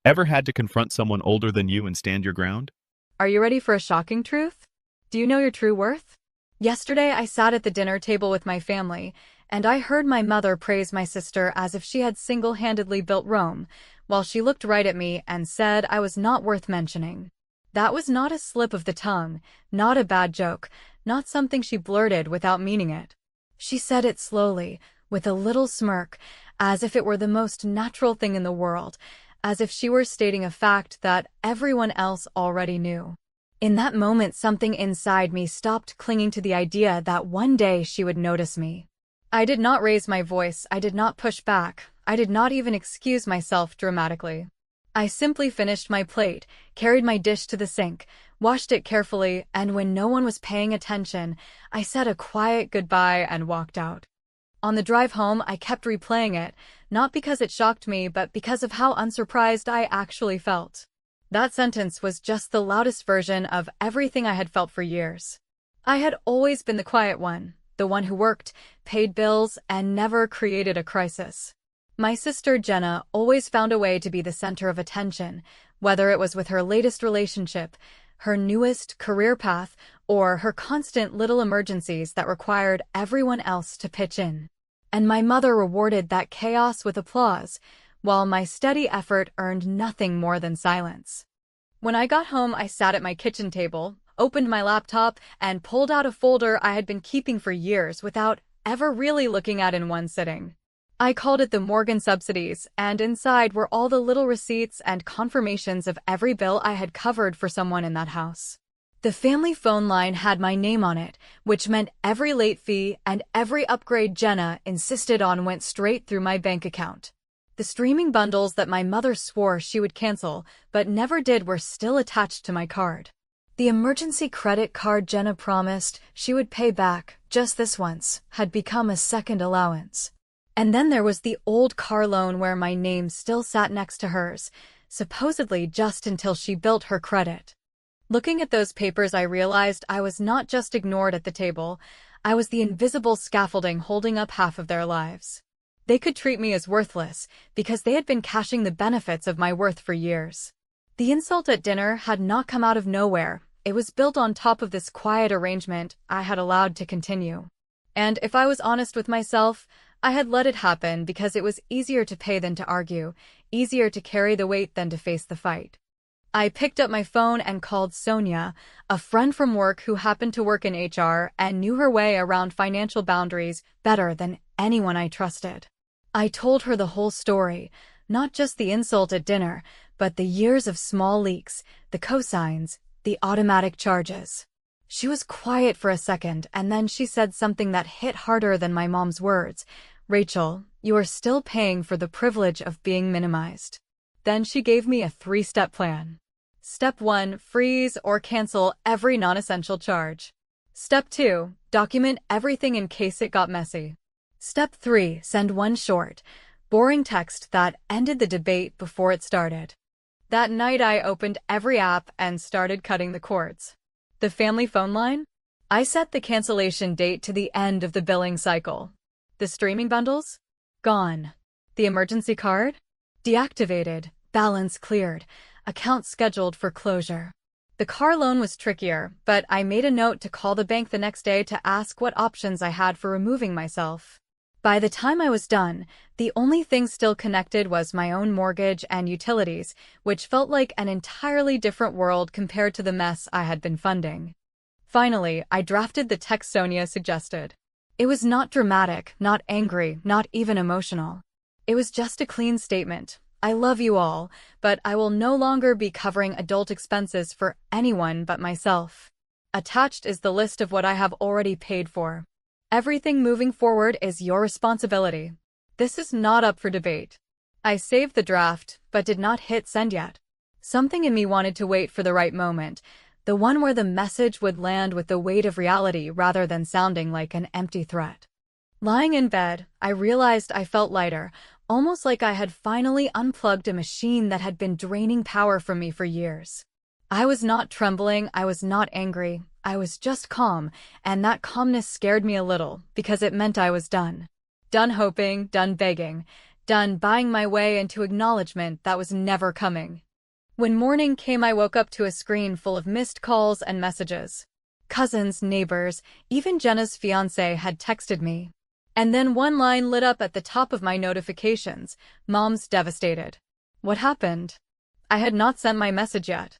Ever had to confront someone older than you and stand your ground? Are you ready for a shocking truth? Do you know your true worth? Yesterday, I sat at the dinner table with my family, and I heard my mother praise my sister as if she had single-handedly built Rome, while she looked right at me and said I was not worth mentioning. That was not a slip of the tongue, not a bad joke, not something she blurted without meaning it. She said it slowly, with a little smirk, as if it were the most natural thing in the world, as if she were stating a fact that everyone else already knew. In that moment, something inside me stopped clinging to the idea that one day she would notice me. I did not raise my voice, I did not push back, I did not even excuse myself dramatically. I simply finished my plate, carried my dish to the sink, washed it carefully, and when no one was paying attention, I said a quiet goodbye and walked out. On the drive home, I kept replaying it, not because it shocked me, but because of how unsurprised I actually felt. That sentence was just the loudest version of everything I had felt for years. I had always been the quiet one, the one who worked, paid bills, and never created a crisis. My sister Jenna always found a way to be the center of attention, whether it was with her latest relationship, her newest career path, or her constant little emergencies that required everyone else to pitch in. And my mother rewarded that chaos with applause, while my steady effort earned nothing more than silence. When I got home, I sat at my kitchen table, opened my laptop, and pulled out a folder I had been keeping for years without ever really looking at in one sitting. I called it the Morgan Subsidies, and inside were all the little receipts and confirmations of every bill I had covered for someone in that house. The family phone line had my name on it, which meant every late fee and every upgrade Jenna insisted on went straight through my bank account. The streaming bundles that my mother swore she would cancel, but never did, were still attached to my card. The emergency credit card Jenna promised she would pay back, just this once, had become a second allowance. And then there was the old car loan where my name still sat next to hers, supposedly just until she built her credit. Looking at those papers, I realized I was not just ignored at the table, I was the invisible scaffolding holding up half of their lives. They could treat me as worthless, because they had been cashing the benefits of my worth for years. The insult at dinner had not come out of nowhere, it was built on top of this quiet arrangement I had allowed to continue. And if I was honest with myself, I had let it happen because it was easier to pay than to argue, easier to carry the weight than to face the fight. I picked up my phone and called Sonia, a friend from work who happened to work in HR and knew her way around financial boundaries better than anyone I trusted. I told her the whole story, not just the insult at dinner, but the years of small leaks, the cosigns, the automatic charges. She was quiet for a second, and then she said something that hit harder than my mom's words. "Rachel, you are still paying for the privilege of being minimized." Then she gave me a 3-step plan. Step 1, freeze or cancel every non-essential charge. Step 2, document everything in case it got messy. Step 3, send one short, boring text that ended the debate before it started. That night I opened every app and started cutting the cords. The family phone line? I set the cancellation date to the end of the billing cycle. The streaming bundles? Gone. The emergency card? Deactivated, balance cleared, account scheduled for closure. The car loan was trickier, but I made a note to call the bank the next day to ask what options I had for removing myself. By the time I was done, the only thing still connected was my own mortgage and utilities, which felt like an entirely different world compared to the mess I had been funding. Finally, I drafted the text Sonia suggested. It was not dramatic, not angry, not even emotional. It was just a clean statement. I love you all, but I will no longer be covering adult expenses for anyone but myself. Attached is the list of what I have already paid for. Everything moving forward is your responsibility. This is not up for debate. I saved the draft, but did not hit send yet. Something in me wanted to wait for the right moment, the one where the message would land with the weight of reality rather than sounding like an empty threat. Lying in bed, I realized I felt lighter, almost like I had finally unplugged a machine that had been draining power from me for years. I was not trembling, I was not angry, I was just calm, and that calmness scared me a little, because it meant I was done. Done hoping, done begging, done buying my way into acknowledgement that was never coming. When morning came, I woke up to a screen full of missed calls and messages. Cousins, neighbors, even Jenna's fiancé had texted me. And then one line lit up at the top of my notifications: "Mom's devastated." What happened? I had not sent my message yet.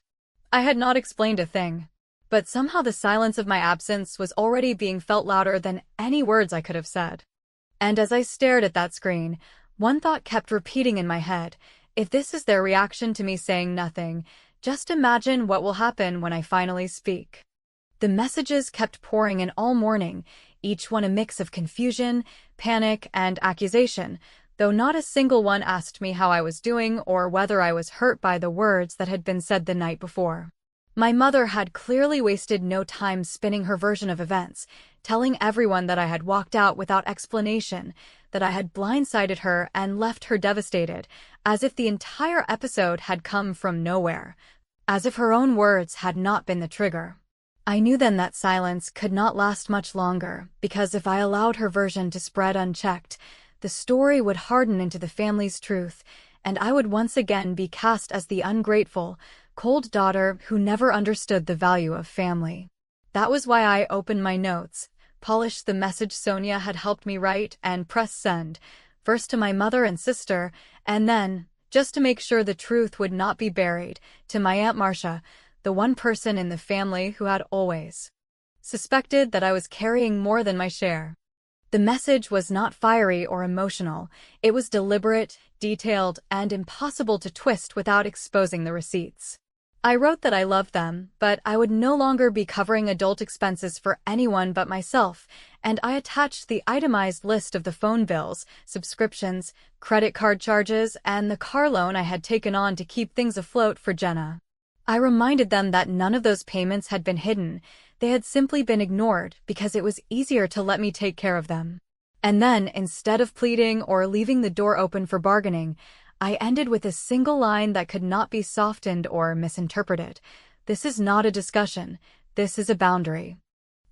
I had not explained a thing. But somehow the silence of my absence was already being felt louder than any words I could have said. And as I stared at that screen, one thought kept repeating in my head: if this is their reaction to me saying nothing, just imagine what will happen when I finally speak. The messages kept pouring in all morning, each one a mix of confusion, panic, and accusation, though not a single one asked me how I was doing or whether I was hurt by the words that had been said the night before. My mother had clearly wasted no time spinning her version of events, telling everyone that I had walked out without explanation, that I had blindsided her and left her devastated, as if the entire episode had come from nowhere, as if her own words had not been the trigger. I knew then that silence could not last much longer, because if I allowed her version to spread unchecked, the story would harden into the family's truth, and I would once again be cast as the ungrateful, cold daughter who never understood the value of family. That was why I opened my notes, polished the message Sonia had helped me write, and pressed send, first to my mother and sister, and then, just to make sure the truth would not be buried, to my Aunt Marcia, the one person in the family who had always suspected that I was carrying more than my share. The message was not fiery or emotional. It was deliberate, detailed, and impossible to twist without exposing the receipts. I wrote that I loved them, but I would no longer be covering adult expenses for anyone but myself, and I attached the itemized list of the phone bills, subscriptions, credit card charges, and the car loan I had taken on to keep things afloat for Jenna. I reminded them that none of those payments had been hidden. They had simply been ignored because it was easier to let me take care of them. And then, instead of pleading or leaving the door open for bargaining, I ended with a single line that could not be softened or misinterpreted. This is not a discussion. This is a boundary.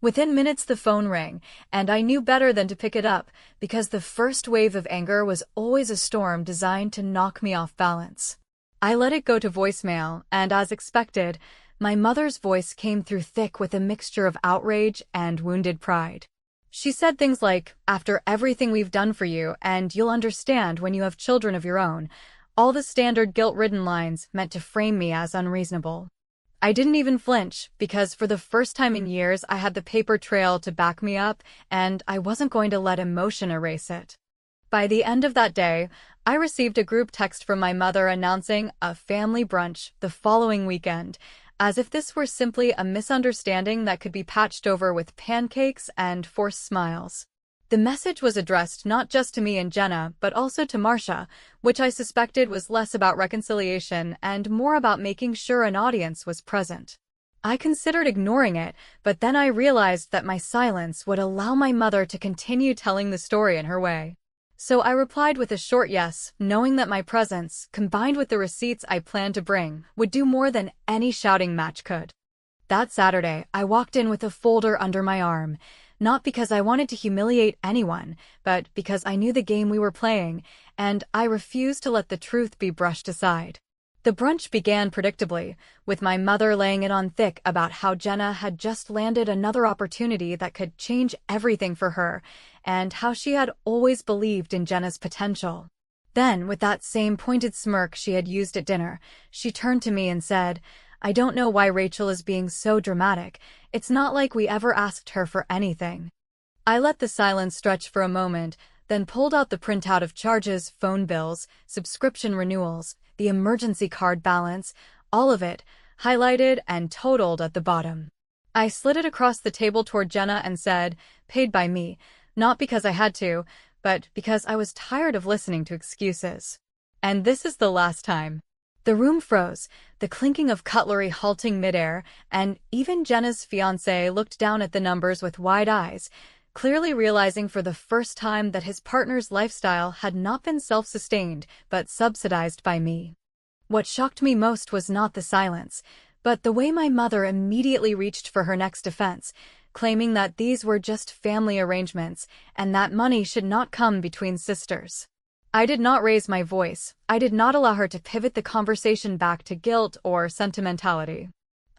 Within minutes the phone rang, and I knew better than to pick it up, because the first wave of anger was always a storm designed to knock me off balance. I let it go to voicemail, and as expected, my mother's voice came through thick with a mixture of outrage and wounded pride. She said things like, "After everything we've done for you, and you'll understand when you have children of your own," all the standard guilt-ridden lines meant to frame me as unreasonable. I didn't even flinch, because for the first time in years I had the paper trail to back me up, and I wasn't going to let emotion erase it. By the end of that day, I received a group text from my mother announcing a family brunch the following weekend, as if this were simply a misunderstanding that could be patched over with pancakes and forced smiles. The message was addressed not just to me and Jenna, but also to Marcia, which I suspected was less about reconciliation and more about making sure an audience was present. I considered ignoring it, but then I realized that my silence would allow my mother to continue telling the story in her way. So I replied with a short yes, knowing that my presence, combined with the receipts I planned to bring, would do more than any shouting match could. That Saturday, I walked in with a folder under my arm, not because I wanted to humiliate anyone, but because I knew the game we were playing, and I refused to let the truth be brushed aside. The brunch began predictably, with my mother laying it on thick about how Jenna had just landed another opportunity that could change everything for her, and how she had always believed in Jenna's potential. Then, with that same pointed smirk she had used at dinner, she turned to me and said, "I don't know why Rachel is being so dramatic. It's not like we ever asked her for anything." I let the silence stretch for a moment, then pulled out the printout of charges, phone bills, subscription renewals, the emergency card balance, all of it, highlighted and totaled at the bottom. I slid it across the table toward Jenna and said, "Paid by me, not because I had to, but because I was tired of listening to excuses. And this is the last time." The room froze, the clinking of cutlery halting midair, and even Jenna's fiancé looked down at the numbers with wide eyes, clearly realizing for the first time that his partner's lifestyle had not been self-sustained, but subsidized by me. What shocked me most was not the silence, but the way my mother immediately reached for her next defense, claiming that these were just family arrangements, and that money should not come between sisters. I did not raise my voice. I did not allow her to pivot the conversation back to guilt or sentimentality.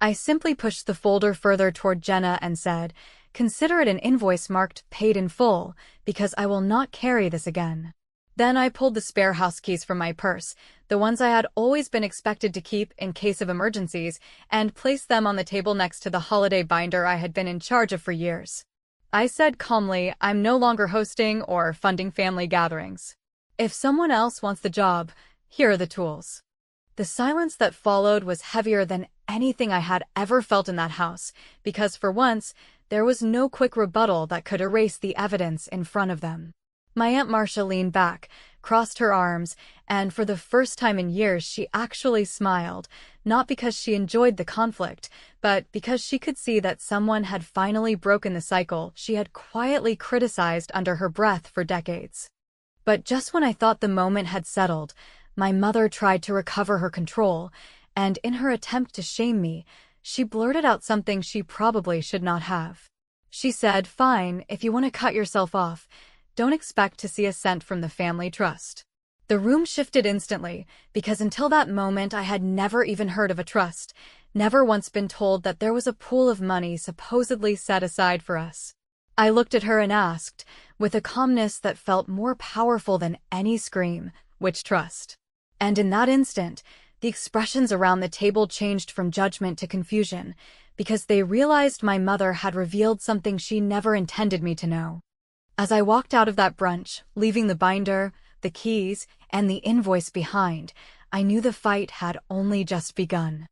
I simply pushed the folder further toward Jenna and said, "Consider it an invoice marked paid in full, because I will not carry this again." Then I pulled the spare house keys from my purse, the ones I had always been expected to keep in case of emergencies, and placed them on the table next to the holiday binder I had been in charge of for years. I said calmly, "I'm no longer hosting or funding family gatherings. If someone else wants the job, here are the tools." The silence that followed was heavier than anything I had ever felt in that house, because for once, there was no quick rebuttal that could erase the evidence in front of them. My Aunt Marcia leaned back, crossed her arms, and for the first time in years she actually smiled, not because she enjoyed the conflict, but because she could see that someone had finally broken the cycle she had quietly criticized under her breath for decades. But just when I thought the moment had settled, my mother tried to recover her control, and in her attempt to shame me, she blurted out something she probably should not have. She said, "Fine, if you want to cut yourself off, don't expect to see a cent from the family trust." The room shifted instantly, because until that moment I had never even heard of a trust, never once been told that there was a pool of money supposedly set aside for us. I looked at her and asked, with a calmness that felt more powerful than any scream, "Which trust?" And in that instant, the expressions around the table changed from judgment to confusion, because they realized my mother had revealed something she never intended me to know. As I walked out of that brunch, leaving the binder, the keys, and the invoice behind, I knew the fight had only just begun.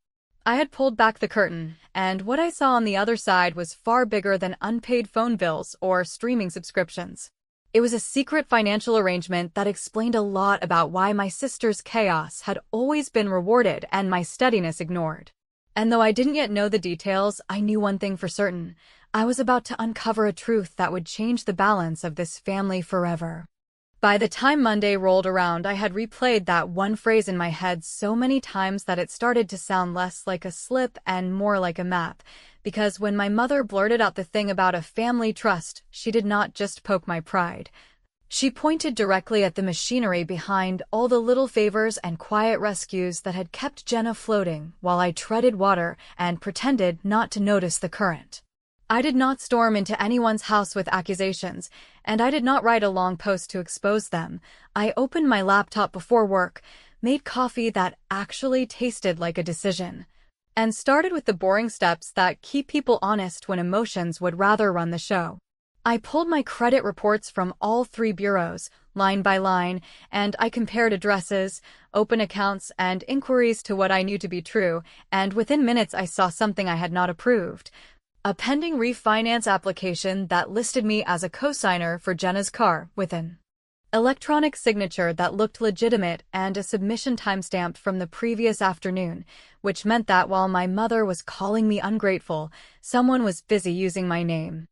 I had pulled back the curtain, and what I saw on the other side was far bigger than unpaid phone bills or streaming subscriptions. It was a secret financial arrangement that explained a lot about why my sister's chaos had always been rewarded and my steadiness ignored. And though I didn't yet know the details, I knew one thing for certain. I was about to uncover a truth that would change the balance of this family forever. By the time Monday rolled around, I had replayed that one phrase in my head so many times that it started to sound less like a slip and more like a map, because when my mother blurted out the thing about a family trust, she did not just poke my pride. She pointed directly at the machinery behind all the little favors and quiet rescues that had kept Jenna floating while I treaded water and pretended not to notice the current. I did not storm into anyone's house with accusations, and I did not write a long post to expose them. I opened my laptop before work, made coffee that actually tasted like a decision, and started with the boring steps that keep people honest when emotions would rather run the show. I pulled my credit reports from all 3 bureaus, line by line, and I compared addresses, open accounts, and inquiries to what I knew to be true, and within minutes I saw something I had not approved. A pending refinance application that listed me as a cosigner for Jenna's car with an electronic signature that looked legitimate and a submission timestamp from the previous afternoon, which meant that while my mother was calling me ungrateful, someone was busy using my name.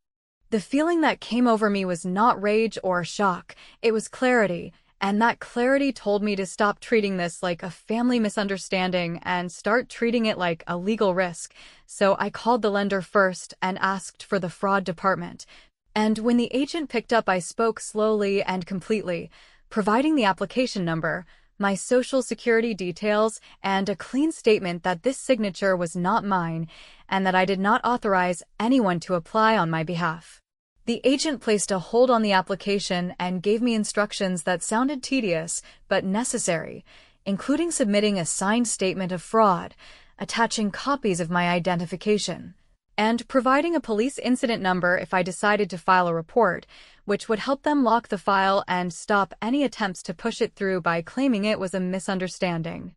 The feeling that came over me was not rage or shock, it was clarity. And that clarity told me to stop treating this like a family misunderstanding and start treating it like a legal risk. So I called the lender first and asked for the fraud department. And when the agent picked up, I spoke slowly and completely, providing the application number, my social security details, and a clean statement that this signature was not mine and that I did not authorize anyone to apply on my behalf. The agent placed a hold on the application and gave me instructions that sounded tedious but necessary, including submitting a signed statement of fraud, attaching copies of my identification, and providing a police incident number if I decided to file a report, which would help them lock the file and stop any attempts to push it through by claiming it was a misunderstanding.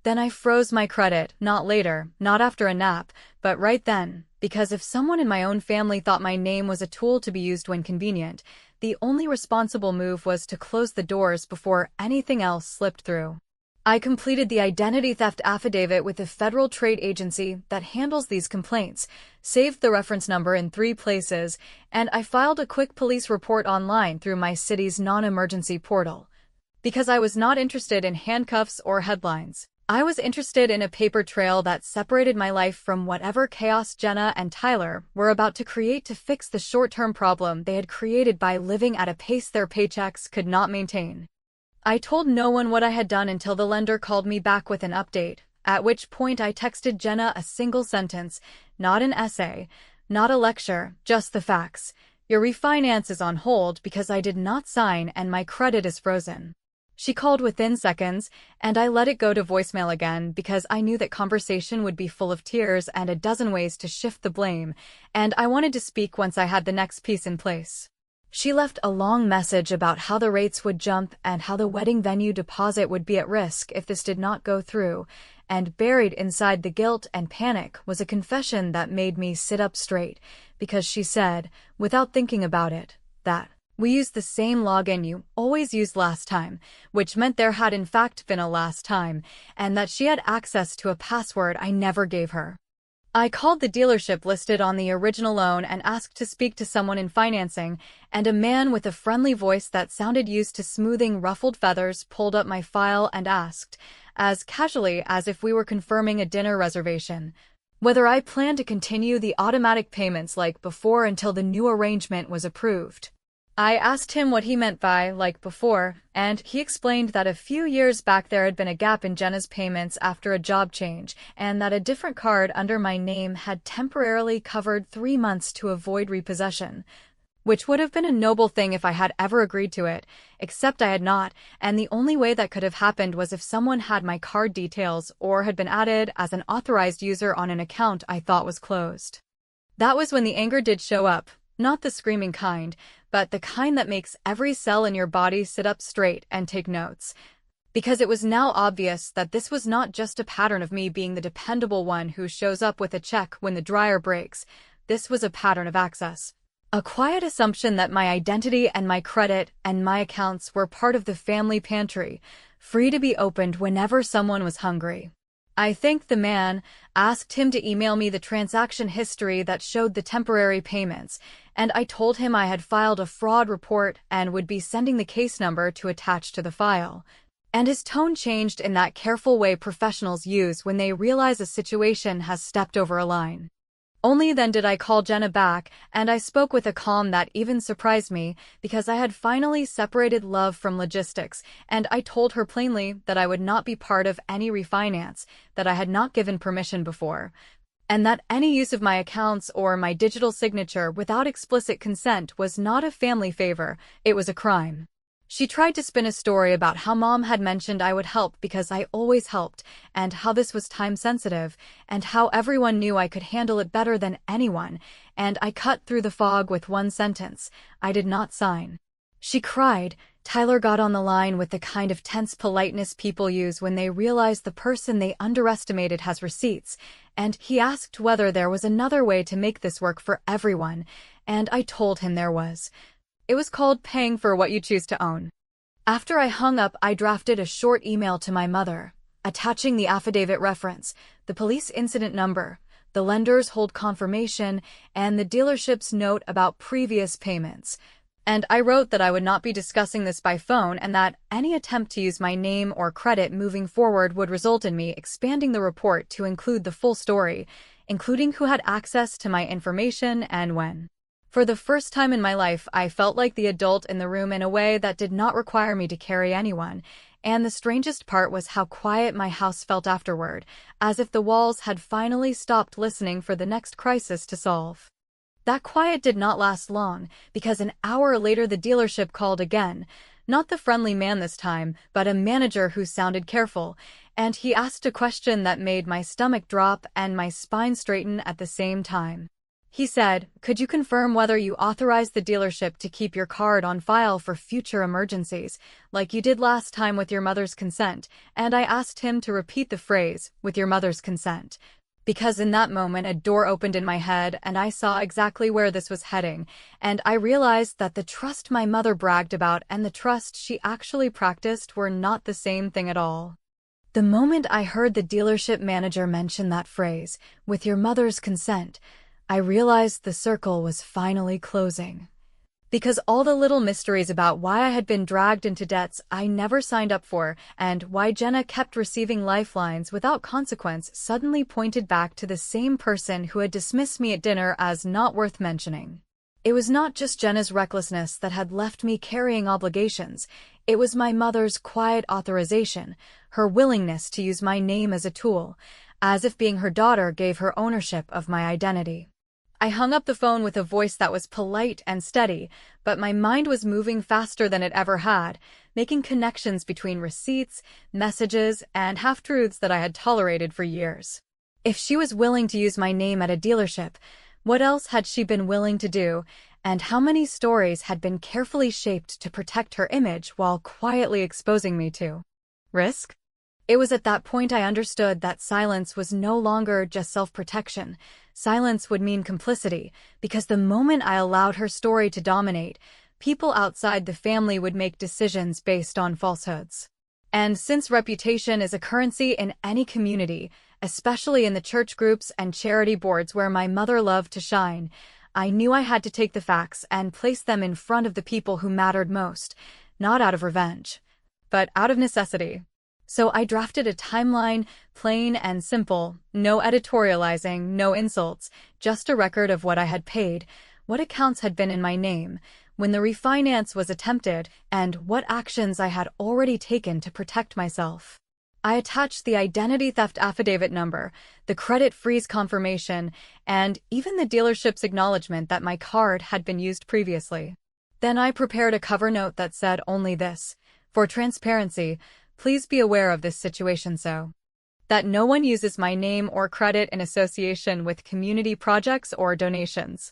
Then I froze my credit, not later, not after a nap, but right then, because if someone in my own family thought my name was a tool to be used when convenient, the only responsible move was to close the doors before anything else slipped through. I completed the identity theft affidavit with the federal trade agency that handles these complaints, saved the reference number in 3 places, and I filed a quick police report online through my city's non-emergency portal. Because I was not interested in handcuffs or headlines. I was interested in a paper trail that separated my life from whatever chaos Jenna and Tyler were about to create to fix the short-term problem they had created by living at a pace their paychecks could not maintain. I told no one what I had done until the lender called me back with an update, at which point I texted Jenna a single sentence, not an essay, not a lecture, just the facts. Your refinance is on hold because I did not sign and my credit is frozen. She called within seconds, and I let it go to voicemail again because I knew that conversation would be full of tears and a dozen ways to shift the blame, and I wanted to speak once I had the next piece in place. She left a long message about how the rates would jump and how the wedding venue deposit would be at risk if this did not go through, and buried inside the guilt and panic was a confession that made me sit up straight, because she said, without thinking about it, that we used the same login you always used last time, which meant there had in fact been a last time, and that she had access to a password I never gave her. I called the dealership listed on the original loan and asked to speak to someone in financing, and a man with a friendly voice that sounded used to smoothing ruffled feathers pulled up my file and asked, as casually as if we were confirming a dinner reservation, whether I planned to continue the automatic payments like before until the new arrangement was approved. I asked him what he meant by like before, and he explained that a few years back there had been a gap in Jenna's payments after a job change, and that a different card under my name had temporarily covered 3 months to avoid repossession, which would have been a noble thing if I had ever agreed to it, except I had not, and the only way that could have happened was if someone had my card details or had been added as an authorized user on an account I thought was closed. That was when the anger did show up, not the screaming kind, but the kind that makes every cell in your body sit up straight and take notes. Because it was now obvious that this was not just a pattern of me being the dependable one who shows up with a check when the dryer breaks. This was a pattern of access. A quiet assumption that my identity and my credit and my accounts were part of the family pantry, free to be opened whenever someone was hungry. I thanked the man, asked him to email me the transaction history that showed the temporary payments, and I told him I had filed a fraud report and would be sending the case number to attach to the file. And his tone changed in that careful way professionals use when they realize a situation has stepped over a line. Only then did I call Jenna back, and I spoke with a calm that even surprised me, because I had finally separated love from logistics, and I told her plainly that I would not be part of any refinance, that I had not given permission before, and that any use of my accounts or my digital signature without explicit consent was not a family favor, it was a crime. She tried to spin a story about how Mom had mentioned I would help because I always helped, and how this was time-sensitive, and how everyone knew I could handle it better than anyone, and I cut through the fog with one sentence: I did not sign. She cried. Tyler got on the line with the kind of tense politeness people use when they realize the person they underestimated has receipts, and he asked whether there was another way to make this work for everyone, and I told him there was. It was called paying for what you choose to own. After I hung up, I drafted a short email to my mother, attaching the affidavit reference, the police incident number, the lender's hold confirmation, and the dealership's note about previous payments. And I wrote that I would not be discussing this by phone and that any attempt to use my name or credit moving forward would result in me expanding the report to include the full story, including who had access to my information and when. For the first time in my life, I felt like the adult in the room in a way that did not require me to carry anyone, and the strangest part was how quiet my house felt afterward, as if the walls had finally stopped listening for the next crisis to solve. That quiet did not last long, because an hour later the dealership called again, not the friendly man this time, but a manager who sounded careful, and he asked a question that made my stomach drop and my spine straighten at the same time. He said, "Could you confirm whether you authorized the dealership to keep your card on file for future emergencies, like you did last time with your mother's consent?" And I asked him to repeat the phrase, "with your mother's consent," because in that moment a door opened in my head and I saw exactly where this was heading, and I realized that the trust my mother bragged about and the trust she actually practiced were not the same thing at all. The moment I heard the dealership manager mention that phrase, "with your mother's consent," I realized the circle was finally closing. Because all the little mysteries about why I had been dragged into debts I never signed up for, and why Jenna kept receiving lifelines without consequence, suddenly pointed back to the same person who had dismissed me at dinner as not worth mentioning. It was not just Jenna's recklessness that had left me carrying obligations. It was my mother's quiet authorization, her willingness to use my name as a tool, as if being her daughter gave her ownership of my identity. I hung up the phone with a voice that was polite and steady, but my mind was moving faster than it ever had, making connections between receipts, messages, and half-truths that I had tolerated for years. If she was willing to use my name at a dealership, what else had she been willing to do, and how many stories had been carefully shaped to protect her image while quietly exposing me to risk? It was at that point I understood that silence was no longer just self-protection. Silence would mean complicity, because the moment I allowed her story to dominate, people outside the family would make decisions based on falsehoods. And since reputation is a currency in any community, especially in the church groups and charity boards where my mother loved to shine, I knew I had to take the facts and place them in front of the people who mattered most, not out of revenge, but out of necessity. So I drafted a timeline, plain and simple, no editorializing, no insults, just a record of what I had paid, what accounts had been in my name, when the refinance was attempted, and what actions I had already taken to protect myself. I attached the identity theft affidavit number, the credit freeze confirmation, and even the dealership's acknowledgement that my card had been used previously. Then I prepared a cover note that said only this: for transparency, please be aware of this situation so that no one uses my name or credit in association with community projects or donations.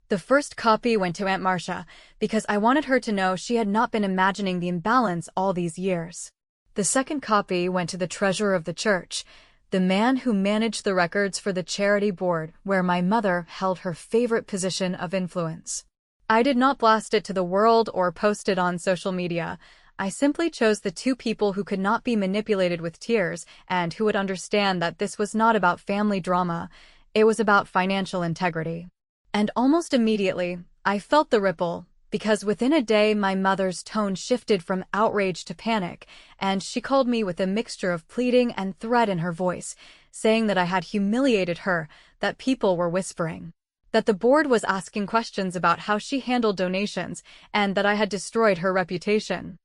The first copy went to Aunt Marcia because I wanted her to know she had not been imagining the imbalance all these years. The second copy went to the treasurer of the church, the man who managed the records for the charity board where my mother held her favorite position of influence. I did not blast it to the world or post it on social media. I simply chose the two people who could not be manipulated with tears and who would understand that this was not about family drama, it was about financial integrity. And almost immediately, I felt the ripple, because within a day my mother's tone shifted from outrage to panic, and she called me with a mixture of pleading and threat in her voice, saying that I had humiliated her, that people were whispering, that the board was asking questions about how she handled donations, and that I had destroyed her reputation.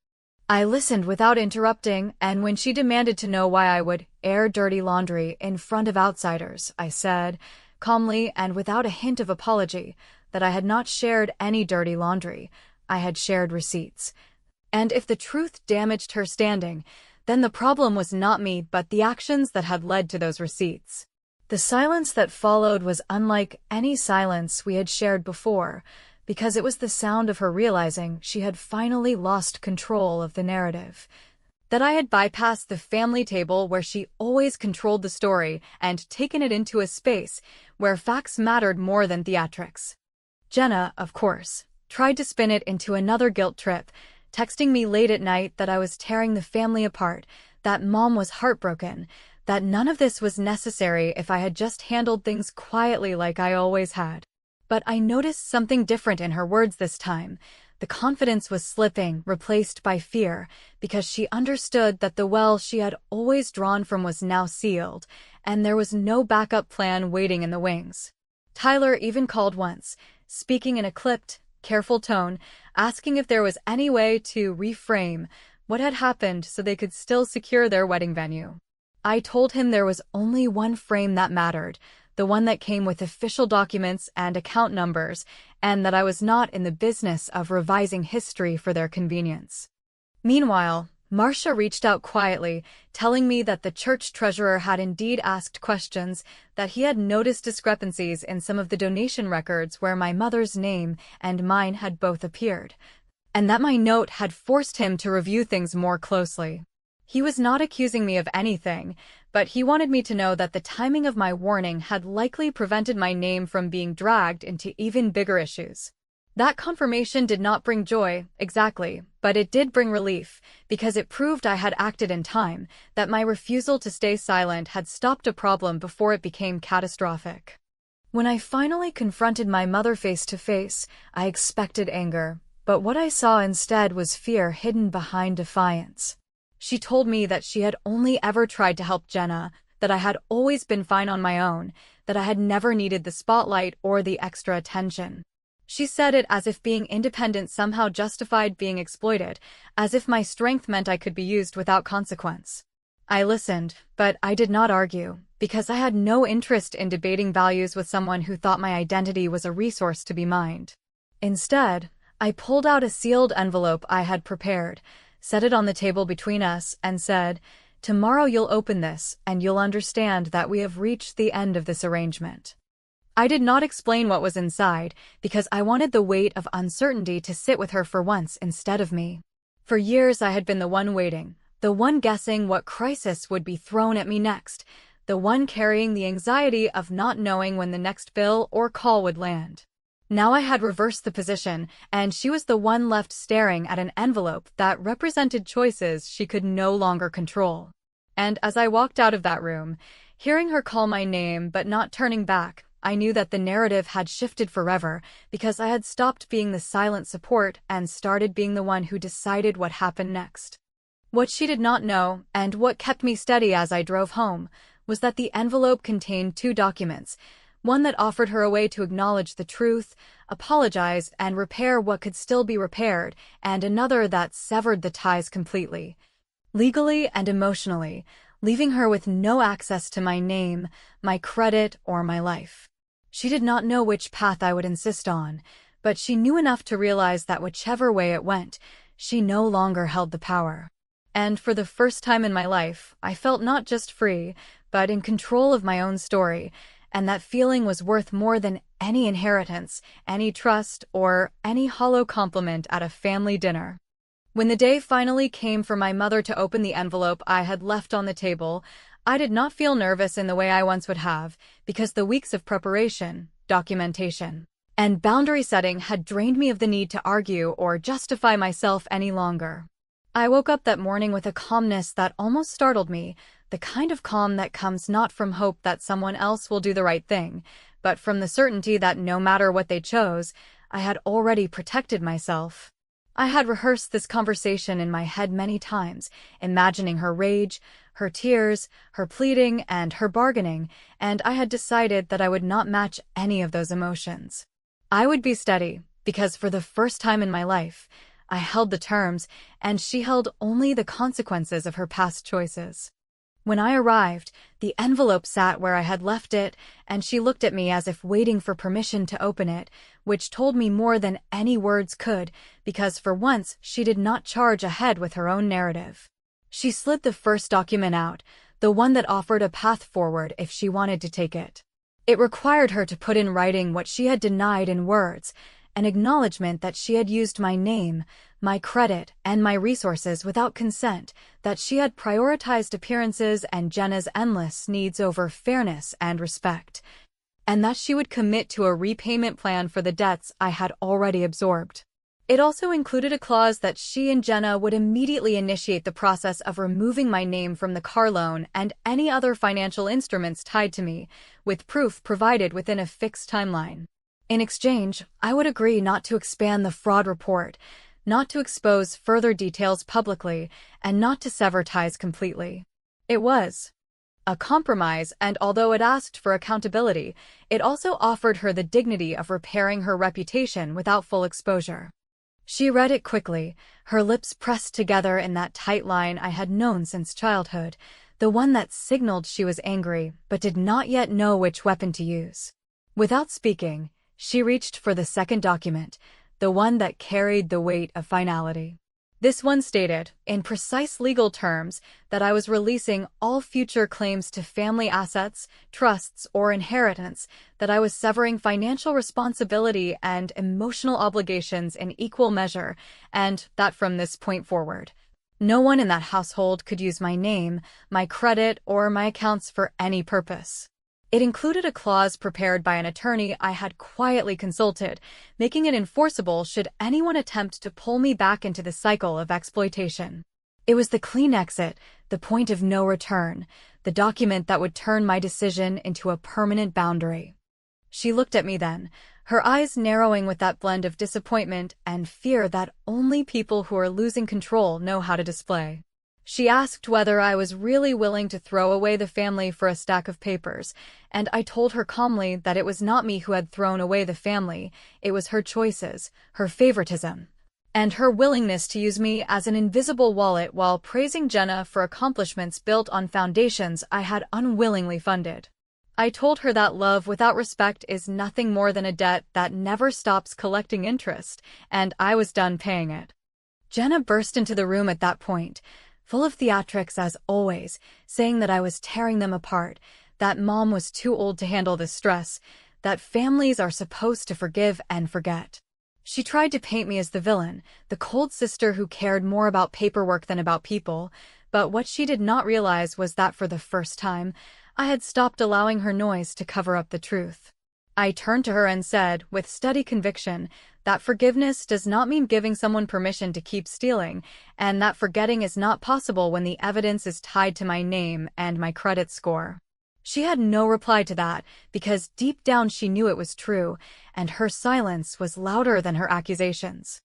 I listened without interrupting, and when she demanded to know why I would air dirty laundry in front of outsiders, I said, calmly and without a hint of apology, that I had not shared any dirty laundry, I had shared receipts. And if the truth damaged her standing, then the problem was not me but the actions that had led to those receipts. The silence that followed was unlike any silence we had shared before, because it was the sound of her realizing she had finally lost control of the narrative. That I had bypassed the family table where she always controlled the story and taken it into a space where facts mattered more than theatrics. Jenna, of course, tried to spin it into another guilt trip, texting me late at night that I was tearing the family apart, that Mom was heartbroken, that none of this was necessary if I had just handled things quietly like I always had. But I noticed something different in her words this time. The confidence was slipping, replaced by fear, because she understood that the well she had always drawn from was now sealed, and there was no backup plan waiting in the wings. Tyler even called once, speaking in a clipped, careful tone, asking if there was any way to reframe what had happened so they could still secure their wedding venue. I told him there was only one frame that mattered, the one that came with official documents and account numbers, and that I was not in the business of revising history for their convenience. Meanwhile, Marcia reached out quietly, telling me that the church treasurer had indeed asked questions, that he had noticed discrepancies in some of the donation records where my mother's name and mine had both appeared, and that my note had forced him to review things more closely. He was not accusing me of anything, but he wanted me to know that the timing of my warning had likely prevented my name from being dragged into even bigger issues. That confirmation did not bring joy, exactly, but it did bring relief, because it proved I had acted in time, that my refusal to stay silent had stopped a problem before it became catastrophic. When I finally confronted my mother face to face, I expected anger, but what I saw instead was fear hidden behind defiance. She told me that she had only ever tried to help Jenna, that I had always been fine on my own, that I had never needed the spotlight or the extra attention. She said it as if being independent somehow justified being exploited, as if my strength meant I could be used without consequence. I listened, but I did not argue, because I had no interest in debating values with someone who thought my identity was a resource to be mined. Instead, I pulled out a sealed envelope I had prepared, set it on the table between us, and said, "Tomorrow you'll open this, and you'll understand that we have reached the end of this arrangement." I did not explain what was inside, because I wanted the weight of uncertainty to sit with her for once instead of me. For years I had been the one waiting, the one guessing what crisis would be thrown at me next, the one carrying the anxiety of not knowing when the next bill or call would land. Now I had reversed the position, and she was the one left staring at an envelope that represented choices she could no longer control. And as I walked out of that room, hearing her call my name but not turning back, I knew that the narrative had shifted forever, because I had stopped being the silent support and started being the one who decided what happened next. What she did not know, and what kept me steady as I drove home, was that the envelope contained two documents, one that offered her a way to acknowledge the truth, apologize, and repair what could still be repaired, and another that severed the ties completely, legally and emotionally, leaving her with no access to my name, my credit, or my life. She did not know which path I would insist on, but she knew enough to realize that whichever way it went, she no longer held the power. And for the first time in my life, I felt not just free, but in control of my own story, and that feeling was worth more than any inheritance, any trust, or any hollow compliment at a family dinner. When the day finally came for my mother to open the envelope I had left on the table, I did not feel nervous in the way I once would have, because the weeks of preparation, documentation, and boundary setting had drained me of the need to argue or justify myself any longer. I woke up that morning with a calmness that almost startled me, the kind of calm that comes not from hope that someone else will do the right thing, but from the certainty that no matter what they chose, I had already protected myself. I had rehearsed this conversation in my head many times, imagining her rage, her tears, her pleading, and her bargaining, and I had decided that I would not match any of those emotions. I would be steady, because for the first time in my life, I held the terms, and she held only the consequences of her past choices. When I arrived, the envelope sat where I had left it, and she looked at me as if waiting for permission to open it, which told me more than any words could, because for once she did not charge ahead with her own narrative. She slid the first document out, the one that offered a path forward if she wanted to take it. It required her to put in writing what she had denied in words, an acknowledgement that she had used my name, my credit, and my resources without consent, that she had prioritized appearances and Jenna's endless needs over fairness and respect, and that she would commit to a repayment plan for the debts I had already absorbed. It also included a clause that she and Jenna would immediately initiate the process of removing my name from the car loan and any other financial instruments tied to me, with proof provided within a fixed timeline. In exchange, I would agree not to expand the fraud report, not to expose further details publicly, and not to sever ties completely. It was a compromise, and although it asked for accountability, it also offered her the dignity of repairing her reputation without full exposure. She read it quickly, her lips pressed together in that tight line I had known since childhood, the one that signaled she was angry but did not yet know which weapon to use. Without speaking, she reached for the second document, the one that carried the weight of finality. This one stated, in precise legal terms, that I was releasing all future claims to family assets, trusts, or inheritance, that I was severing financial responsibility and emotional obligations in equal measure, and that from this point forward, no one in that household could use my name, my credit, or my accounts for any purpose. It included a clause prepared by an attorney I had quietly consulted, making it enforceable should anyone attempt to pull me back into the cycle of exploitation. It was the clean exit, the point of no return, the document that would turn my decision into a permanent boundary. She looked at me then, her eyes narrowing with that blend of disappointment and fear that only people who are losing control know how to display. She asked whether I was really willing to throw away the family for a stack of papers, and I told her calmly that it was not me who had thrown away the family, it was her choices, her favoritism, and her willingness to use me as an invisible wallet while praising Jenna for accomplishments built on foundations I had unwillingly funded. I told her that love without respect is nothing more than a debt that never stops collecting interest, and I was done paying it. Jenna burst into the room at that point, full of theatrics as always, saying that I was tearing them apart, that Mom was too old to handle this stress, that families are supposed to forgive and forget. She tried to paint me as the villain, the cold sister who cared more about paperwork than about people, but what she did not realize was that for the first time, I had stopped allowing her noise to cover up the truth. I turned to her and said, with steady conviction, that forgiveness does not mean giving someone permission to keep stealing, and that forgetting is not possible when the evidence is tied to my name and my credit score. She had no reply to that, because deep down she knew it was true, and her silence was louder than her accusations.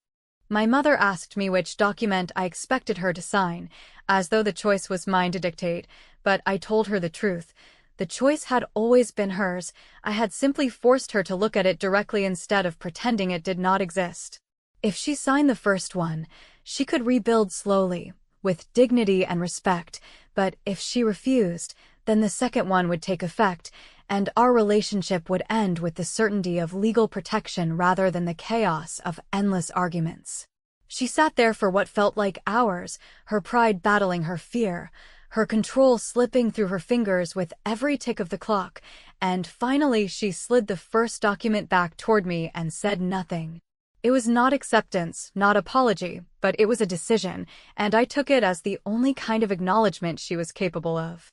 My mother asked me which document I expected her to sign, as though the choice was mine to dictate, but I told her the truth. The choice had always been hers. I had simply forced her to look at it directly instead of pretending it did not exist. If she signed the first one, she could rebuild slowly, with dignity and respect, but if she refused, then the second one would take effect, and our relationship would end with the certainty of legal protection rather than the chaos of endless arguments. She sat there for what felt like hours, her pride battling her fear, her control slipping through her fingers with every tick of the clock, and finally she slid the first document back toward me and said nothing. It was not acceptance, not apology, but it was a decision, and I took it as the only kind of acknowledgement she was capable of.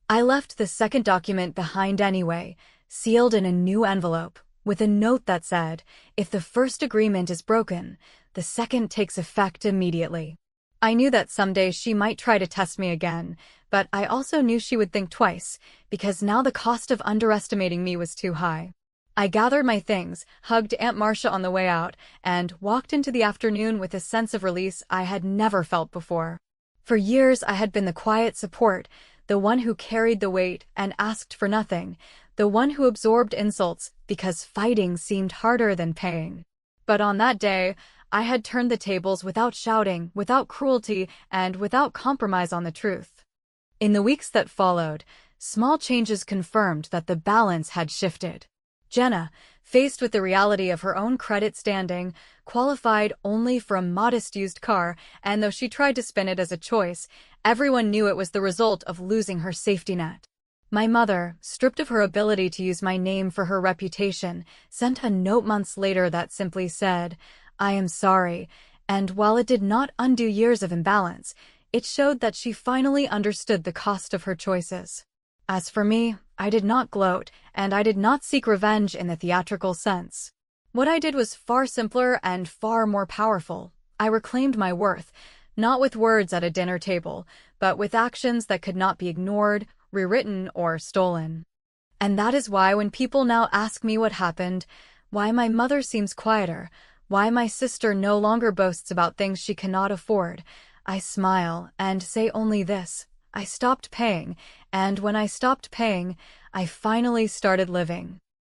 I left the second document behind anyway, sealed in a new envelope, with a note that said, if the first agreement is broken, the second takes effect immediately. I knew that someday she might try to test me again, but I also knew she would think twice, because now the cost of underestimating me was too high. I gathered my things, hugged Aunt Marcia on the way out, and walked into the afternoon with a sense of release I had never felt before. For years I had been the quiet support, the one who carried the weight and asked for nothing, the one who absorbed insults because fighting seemed harder than paying. But on that day, I had turned the tables without shouting, without cruelty, and without compromise on the truth. In the weeks that followed, small changes confirmed that the balance had shifted. Jenna, faced with the reality of her own credit standing, qualified only for a modest used car, and though she tried to spin it as a choice, everyone knew it was the result of losing her safety net. My mother, stripped of her ability to use my name for her reputation, sent a note months later that simply said, I am sorry, and while it did not undo years of imbalance, it showed that she finally understood the cost of her choices. As for me, I did not gloat, and I did not seek revenge in the theatrical sense. What I did was far simpler and far more powerful. I reclaimed my worth, not with words at a dinner table, but with actions that could not be ignored, rewritten, or stolen. And that is why when people now ask me what happened, why my mother seems quieter, why my sister no longer boasts about things she cannot afford, I smile and say only this: I stopped paying, and when I stopped paying, I finally started living.